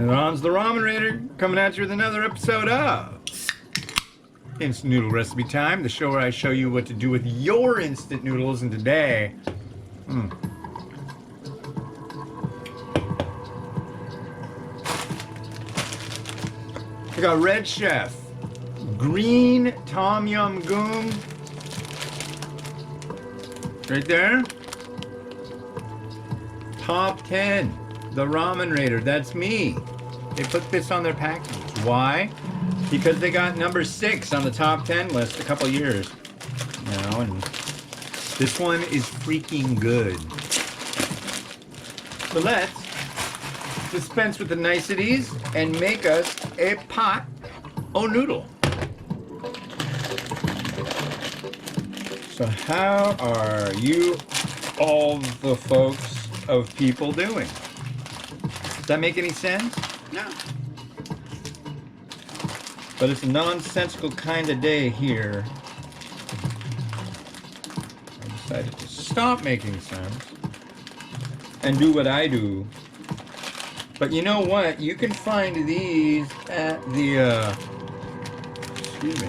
And Ron's the Ramen Raider, coming at you with another episode of Instant Noodle Recipe Time, the show where I show you what to do with your instant noodles. And today, I got Red Chef, green Tom Yum Goong, right there. Top 10, the Ramen Raider, that's me. They put this on their package. Why? Because they got number 6 on the top 10 list a couple years now, and this one is freaking good. So let's dispense with the niceties and make us a pot o' noodle. So how are you all the folks of people doing? Does that make any sense? No. But it's a nonsensical kind of day here. I decided to stop making sense and do what I do. But you know what? You can find these at the, excuse me,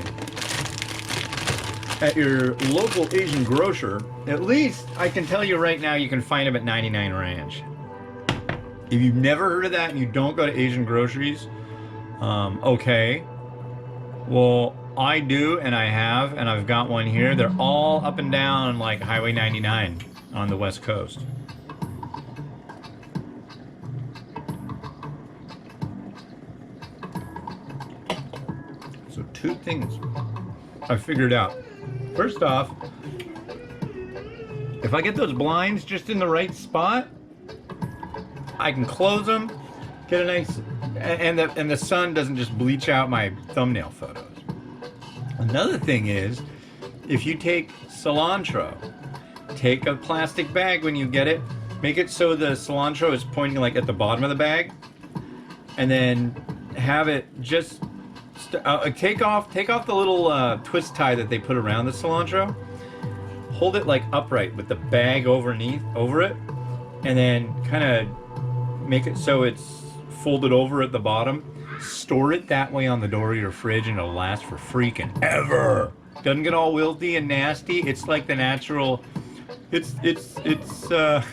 at your local Asian grocer. At least, I can tell you right now, you can find them at 99 Ranch. If you've never heard of that and you don't go to Asian groceries, okay. Well, I do, and I have, and I've got one here. They're all up and down like Highway 99 on the West Coast. So 2 things I figured out. First off, if I get those blinds just in the right spot, I can close them, get a nice, and the sun doesn't just bleach out my thumbnail photos. Another thing is, if you take cilantro, take a plastic bag when you get it, make it so the cilantro is pointing like at the bottom of the bag, and then have it just take off the little twist tie that they put around the cilantro. Hold it like upright with the bag over it, and then kind of make it so it's folded over at the bottom. Store it that way on the door of your fridge, and it'll last for freaking ever. Doesn't get all wilty and nasty. It's like the natural. It's. I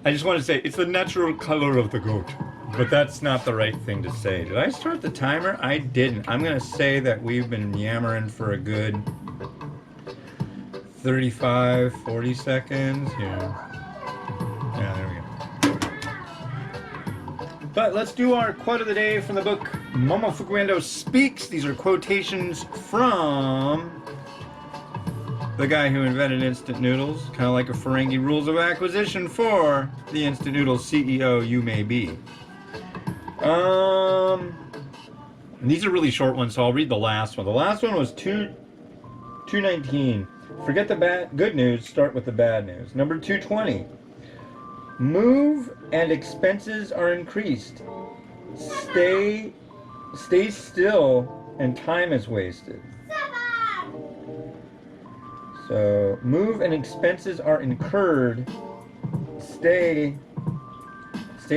just want to say it's the natural color of the goat, but that's not the right thing to say. Did I start the timer? I didn't. I'm gonna say that we've been yammering for a good 35, 40 seconds. Yeah, there we go. But let's do our quote of the day from the book Momofuku Ando Speaks. These are quotations from the guy who invented instant noodles, kind of like a Ferengi rules of acquisition for the instant noodles CEO you may be. And these are really short ones, so I'll read the last one. The last one was 219. Forget the good news, start with the bad news. Number 220. Move and expenses are increased. Stay still and time is wasted. So move and expenses are incurred. Stay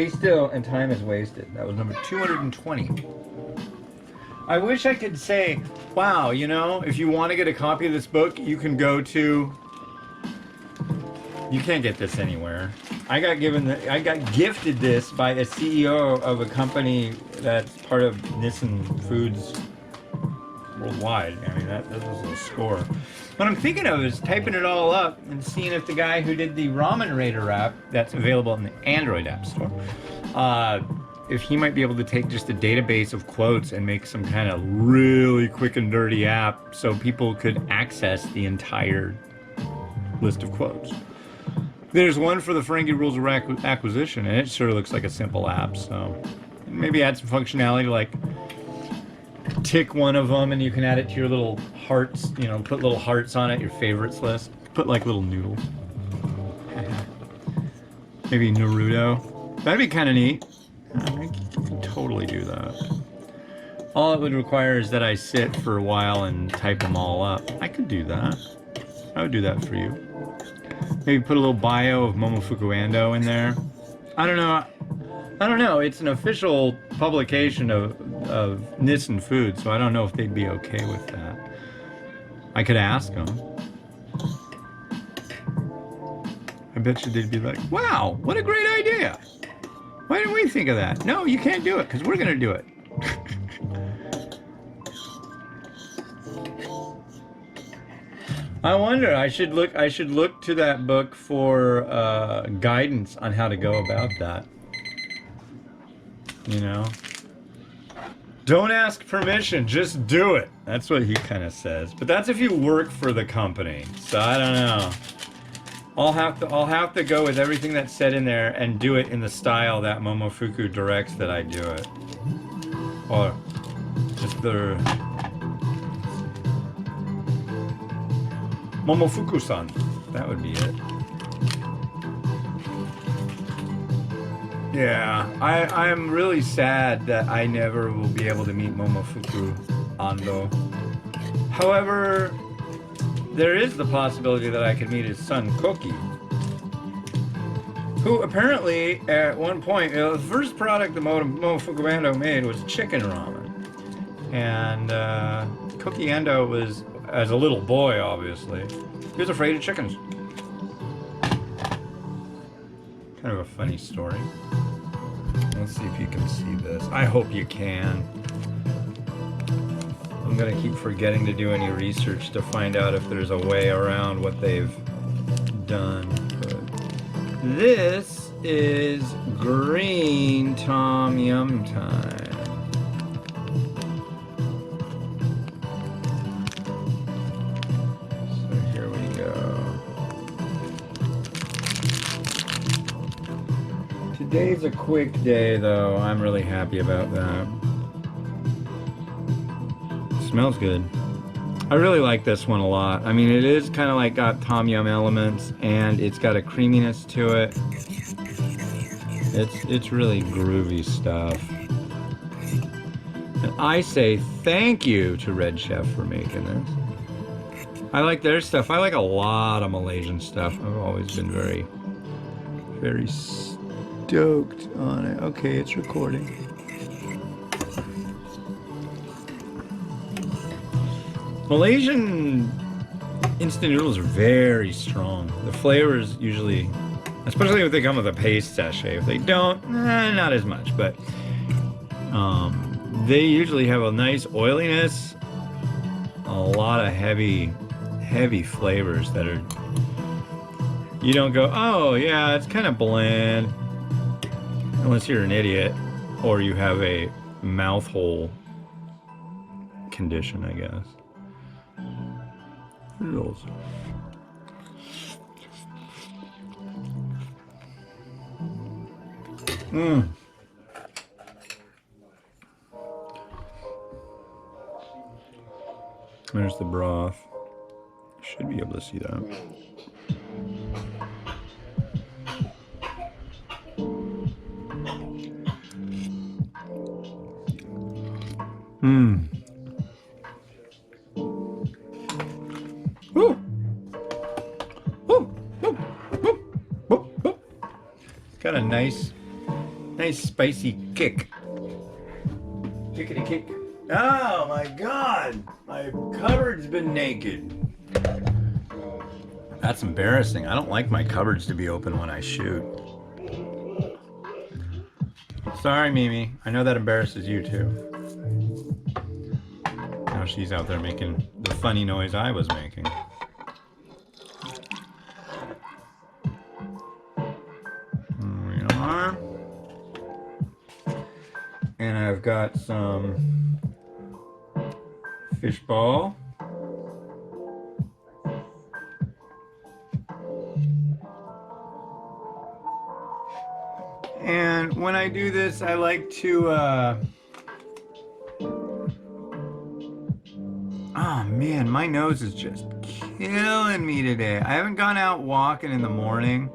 still and time is wasted. That was number 220. I wish I could say, wow, you know, if you want to get a copy of this book, you can go to. You can't get this anywhere. I got gifted this by a CEO of a company that's part of Nissan Foods worldwide. I mean, that was a score. What I'm thinking of is typing it all up and seeing if the guy who did the Ramen Raider app that's available in the Android App Store, if he might be able to take just a database of quotes and make some kind of really quick and dirty app so people could access the entire list of quotes. There's one for the Ferengi rules of acquisition, and it sure looks like a simple app, so maybe add some functionality like tick one of them and you can add it to your little hearts, you know, put little hearts on it, your favorites list. Put like little noodles. Maybe Naruto. That'd be kind of neat. I can totally do that. All it would require is that I sit for a while and type them all up. I could do that. I would do that for you. Maybe put a little bio of Momofuku Ando in there. I don't know. It's an official publication of Nissen Food, so I don't know if they'd be okay with that. I could ask them. I bet you they'd be like, wow, what a great idea. Why didn't we think of that? No, you can't do it because we're going to do it. I wonder, I should look to that book for guidance on how to go about that. You know? Don't ask permission, just do it. That's what he kind of says. But that's if you work for the company. So I don't know. I'll have to go with everything that's said in there and do it in the style that Momofuku directs that I do it. Or just the Momofuku-san. That would be it. Yeah, I am really sad that I never will be able to meet Momofuku Ando. However, there is the possibility that I could meet his son, Koki, who apparently, at one point, the first product that Momofuku Ando made was chicken ramen. And Koki Ando was, as a little boy, obviously, he was afraid of chickens. Kind of a funny story. Let's see if you can see this. I hope you can. I'm gonna keep forgetting to do any research to find out if there's a way around what they've done. But this is green tom yum time. So here we go. Today's a quick day though. I'm really happy about that. Smells good. I really like this one a lot. I mean, it is kind of like got tom yum elements and it's got a creaminess to it. It's really groovy stuff. And I say thank you to Red Chef for making this. I like their stuff. I like a lot of Malaysian stuff. I've always been very, very stoked on it. Okay, it's recording. Malaysian instant noodles are very strong. The flavors usually, especially if they come with a paste sachet. If they don't, not as much. But they usually have a nice oiliness, a lot of heavy flavors that are. You don't go, oh yeah, it's kind of bland, unless you're an idiot or you have a mouth hole condition, I guess. Noodles. There's the broth. Should be able to see that. It's got a nice spicy kick. Kickity kick. Oh my god! My cupboard's been naked. That's embarrassing. I don't like my cupboards to be open when I shoot. Sorry, Mimi. I know that embarrasses you too. Now she's out there making the funny noise I was making. Here we are. And I've got some fish ball. And when I do this, I like to, oh man, my nose is just killing me today. I haven't gone out walking in the morning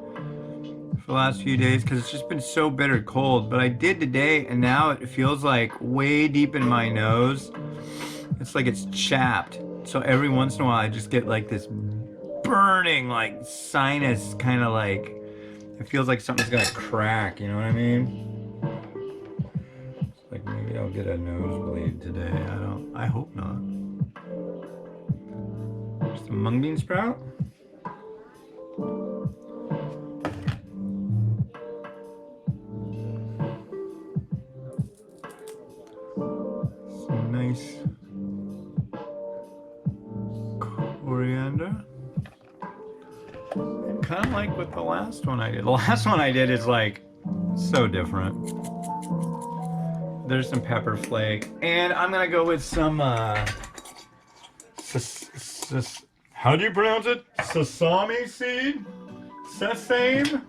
for the last few days because it's just been so bitter cold, but I did today and now it feels like way deep in my nose. It's like it's chapped. So every once in a while I just get like this burning like sinus kind of like, it feels like something's gonna crack, you know what I mean? It's like I'll get a nosebleed today. I hope not. Some mung bean sprout. Some nice coriander. Kind of like with the last one I did. The last one I did is like so different. There's some pepper flake, and I'm gonna go with some how do you pronounce it? Sesame seed? Sesame?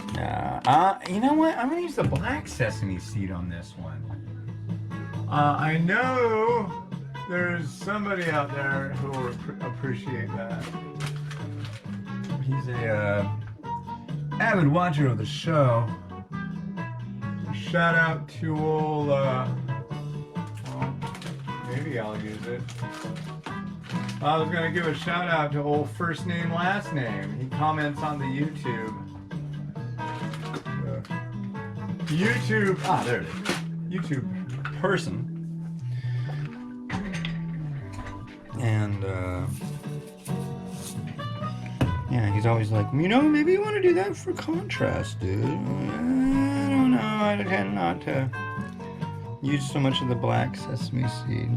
You know what? I'm gonna use the black sesame seed on this one. I know there's somebody out there who will appreciate that. He's a avid watcher of the show. Shout out to old, well, maybe I'll use it. I was gonna give a shout out to old first name, last name. He comments on the YouTube. YouTube, there it is. YouTube person. And, yeah, he's always like, you know, maybe you want to do that for contrast, dude. I don't know, I tend not to use so much of the black sesame seed.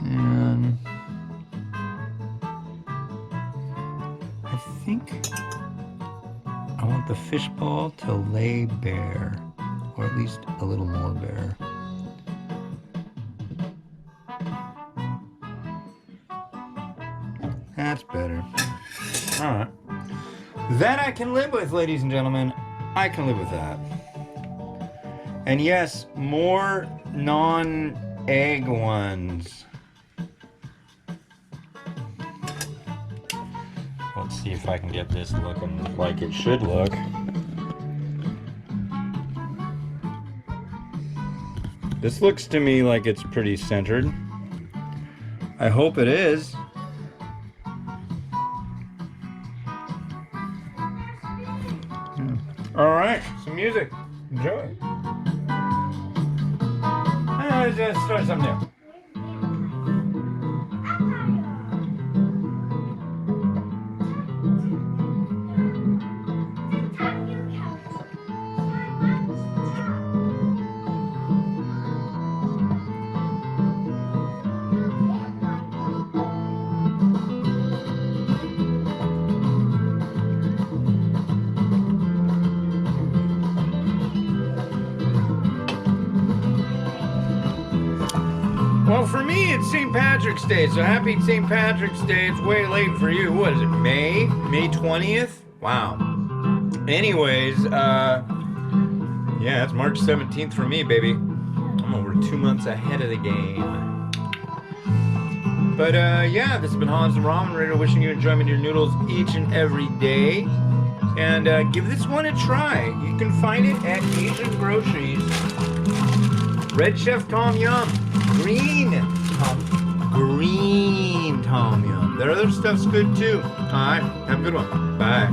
And I think I want the fishball to lay bare, or at least a little more bare. That's better. Alright. That I can live with, ladies and gentlemen. I can live with that. And yes, more non-egg ones. Let's see if I can get this looking like it should look. This looks to me like it's pretty centered. I hope it is. Alright, some music. Enjoy. Let's just start something new. Well, for me, it's St. Patrick's Day, so happy St. Patrick's Day. It's way late for you. What is it, May? May 20th? Wow. Anyways, yeah, it's March 17th for me, baby. I'm over 2 months ahead of the game. But, yeah, this has been Hans and Ramen Radio, wishing you enjoyment of your noodles each and every day. And give this one a try. You can find it at Asian Groceries. Red Chef Tom Yum. Green Tom Yum. Their other stuff's good too. Alright, have a good one. Bye.